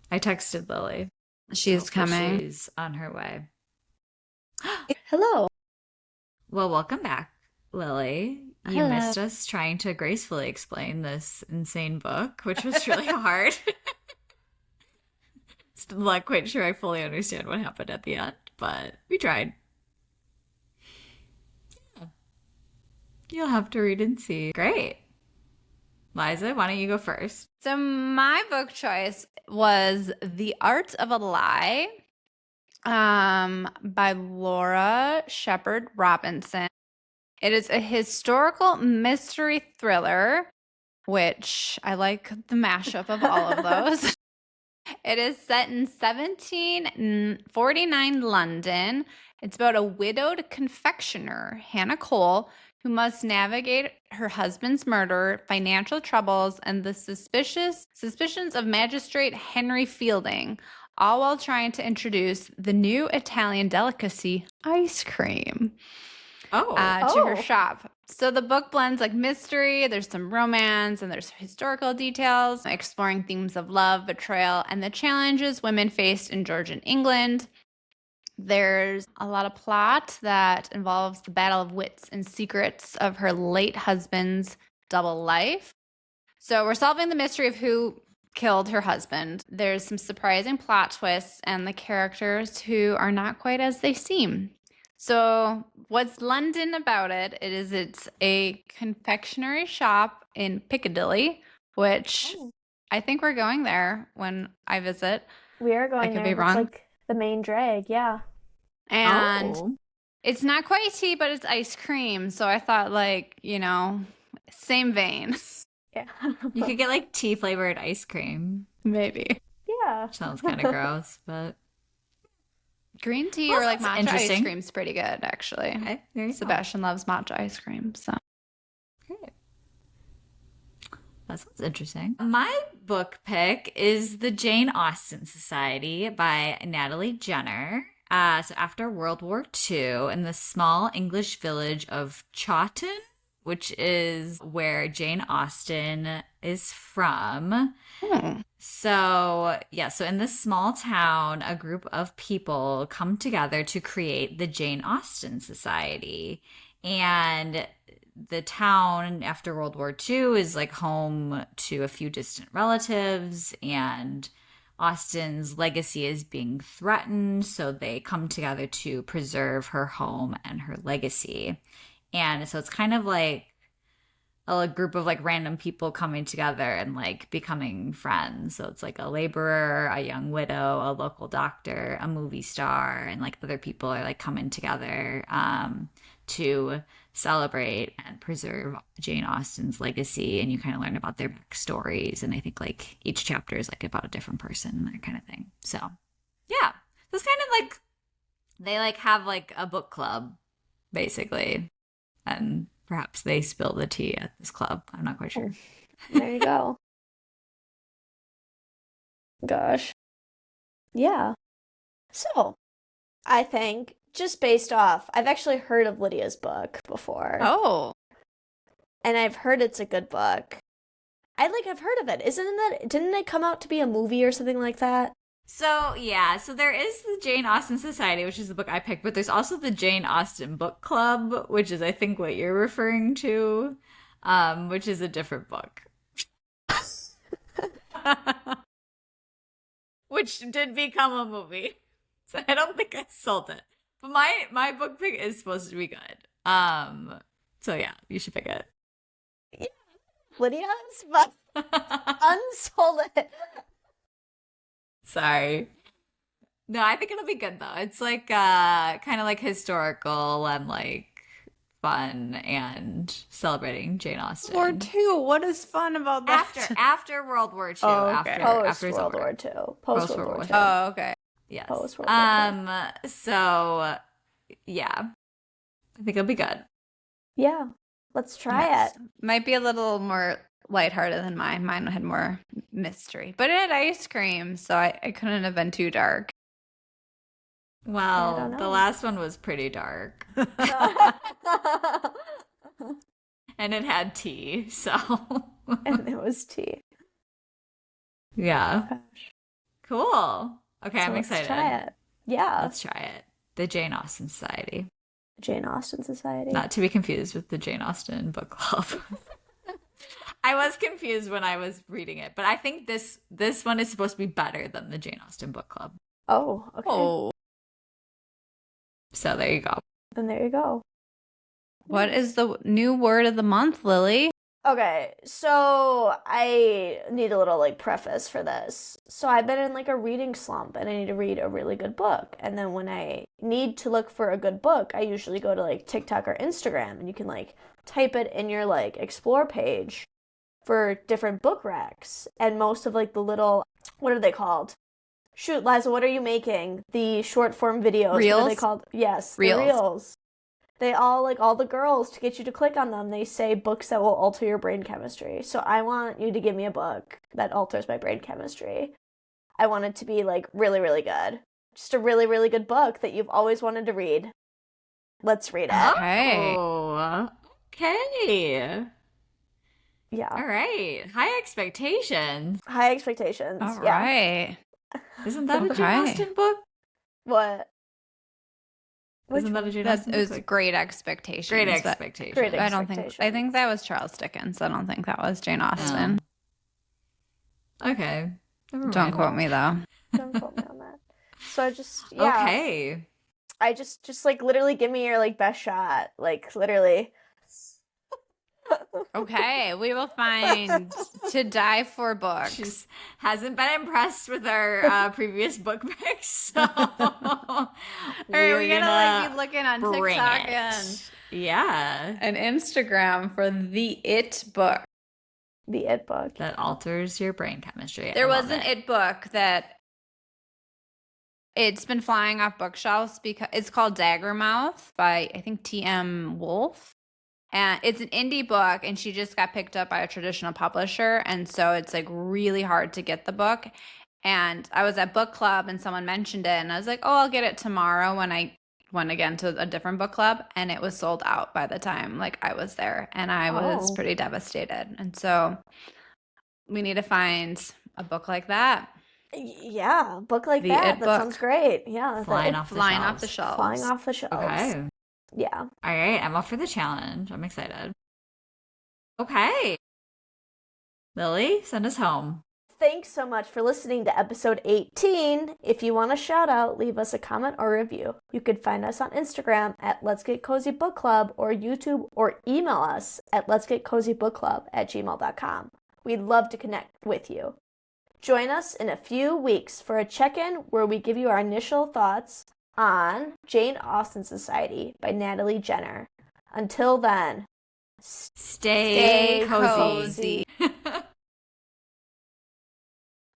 I texted Lilli. She's coming. She's on her way. Hello. Well, welcome back, Lilli. You Hello. missed us trying to gracefully explain this insane book, which was really hard. Still not quite sure I fully understand what happened at the end, but we tried. Yeah. You'll have to read and see. Great. Liza, why don't you go first? So my book choice was The Art of a Lie by Laura Shepard Robinson. It is a historical mystery thriller, which I like the mashup of all of those. It is set in 1749 London. It's about a widowed confectioner, Hannah Cole, who must navigate her husband's murder, financial troubles, and the suspicions of magistrate Henry Fielding, all while trying to introduce the new Italian delicacy, ice cream, to her shop. So the book blends like mystery, there's some romance, and there's historical details, exploring themes of love, betrayal, and the challenges women faced in Georgian England. There's a lot of plot that involves the battle of wits and secrets of her late husband's double life. So we're solving the mystery of who killed her husband. There's some surprising plot twists and the characters who are not quite as they seem. So what's London about it? It's a confectionery shop in Piccadilly, which I think we're going there when I visit. We are going there. I could be wrong. It's like the main drag, yeah. And it's not quite tea, but it's ice cream. So I thought like, same vein. Yeah. You could get like tea flavored ice cream. Maybe. Yeah. Sounds kind of gross, but green tea or like matcha ice interesting. cream's pretty good, actually. Okay, there you go. Sebastian loves matcha ice cream, so. Great. That sounds interesting. My book pick is The Jane Austen Society by Natalie Jenner. So after World War II, in the small English village of Chawton, which is where Jane Austen is from. So in this small town, a group of people come together to create the Jane Austen Society. And the town after World War II is like home to a few distant relatives, and Austen's legacy is being threatened. So they come together to preserve her home and her legacy. And so it's kind of like a group of like random people coming together and like becoming friends. So it's like a laborer, a young widow, a local doctor, a movie star, and like other people are like coming together to celebrate and preserve Jane Austen's legacy, and you kind of learn about their backstories, and I think like each chapter is like about a different person and that kind of thing. So yeah, it's kind of like they like have like a book club basically, and perhaps they spill the tea at this club. I'm not quite sure. There you go. Gosh. Yeah. So, I think just based off, I've actually heard of Lydia's book before. Oh. And I've heard it's a good book. I've heard of it. Didn't it come out to be a movie or something like that? So yeah, so there is the Jane Austen Society, which is the book I picked, but there's also the Jane Austen Book Club, which is I think what you're referring to, which is a different book. Which did become a movie. So I don't think I sold it. But my book pick is supposed to be good. So yeah, you should pick it. Yeah. Lydia's but unsold it. Sorry. No, I think it'll be good though. It's like kind of like historical and like fun and celebrating Jane Austen. War II. What is fun about that? After World War II. Oh, okay. After World War II. Post World War II. Oh, okay. Yes. Post World War II. So yeah. I think it'll be good. Yeah. Let's try it. Might be a little more lighthearted than mine. Mine had more mystery. But it had ice cream, so I couldn't have been too dark. Well, the last one was pretty dark. And it had tea, so. And there was tea. Yeah. Oh, gosh. Cool. Okay, So I'm let's excited. try it. Yeah. Let's try it. The Jane Austen Society. Jane Austen Society. Not to be confused with the Jane Austen Book Club. I was confused when I was reading it, but I think this one is supposed to be better than the Jane Austen Book Club. Oh, okay. Oh. So there you go. Then there you go. What is the new word of the month, Lily? Okay, so I need a little like preface for this. So I've been in like a reading slump and I need to read a really good book. And then when I need to look for a good book, I usually go to like TikTok or Instagram and you can like type it in your like explore page for different book racks. And most of like the little, what are they called? Shoot, Liza, what are you making? The short form videos. Reels? What are they called? Yes, the Reels. reels. They all, like, all the girls, to get you to click on them, they say books that will alter your brain chemistry. So I want you to give me a book that alters my brain chemistry. I want it to be, like, really, really good. Just a really, really good book that you've always wanted to read. Let's read it. Okay. Oh, okay. Yeah. All right. High expectations. High expectations. All Yeah. right. Isn't that a Okay. Jane Austen book? What? Isn't that a Jane Austen It was book? Great Expectations. Great but expectations. Great I don't think. I Expectations. think that was Charles Dickens. I don't think that was Jane Austen. Okay. Never Don't mind. quote me though. Don't quote me on that. So I just, yeah. Okay. I just, like, literally give me your, like, best shot. Like, literally. Okay, we will find To Die For books. She hasn't been impressed with our previous book picks, so All right, we gotta like be looking on bring TikTok it. Yeah. and Instagram for the It book. The It book. That alters your brain chemistry. There I was love an It book that it's been flying off bookshelves because it's called Daggermouth by I think T.M. Wolfe. And it's an indie book, and she just got picked up by a traditional publisher, and so it's like really hard to get the book. And I was at book club, and someone mentioned it, and I was like, "Oh, I'll get it tomorrow." When I went again to a different book club, and it was sold out by the time like I was there, and I was Oh. pretty devastated. And so we need to find a book like that, Yeah, a book like The that. It That book. sounds great. Yeah. Flying the off the flying shelves. off the shelves. Flying off the shelves. Okay. Yeah. All right. I'm up for the challenge. I'm excited. Okay. Lily, send us home. Thanks so much for listening to episode 18. If you want a shout out, leave us a comment or review. You could find us on Instagram at letsgetcozybookclub or YouTube or email us at letsgetcozybookclub@gmail.com. We'd love to connect with you. Join us in a few weeks for a check-in where we give you our initial thoughts on Jane Austen Society by Natalie Jenner. Until then, Stay Stay cozy. cozy.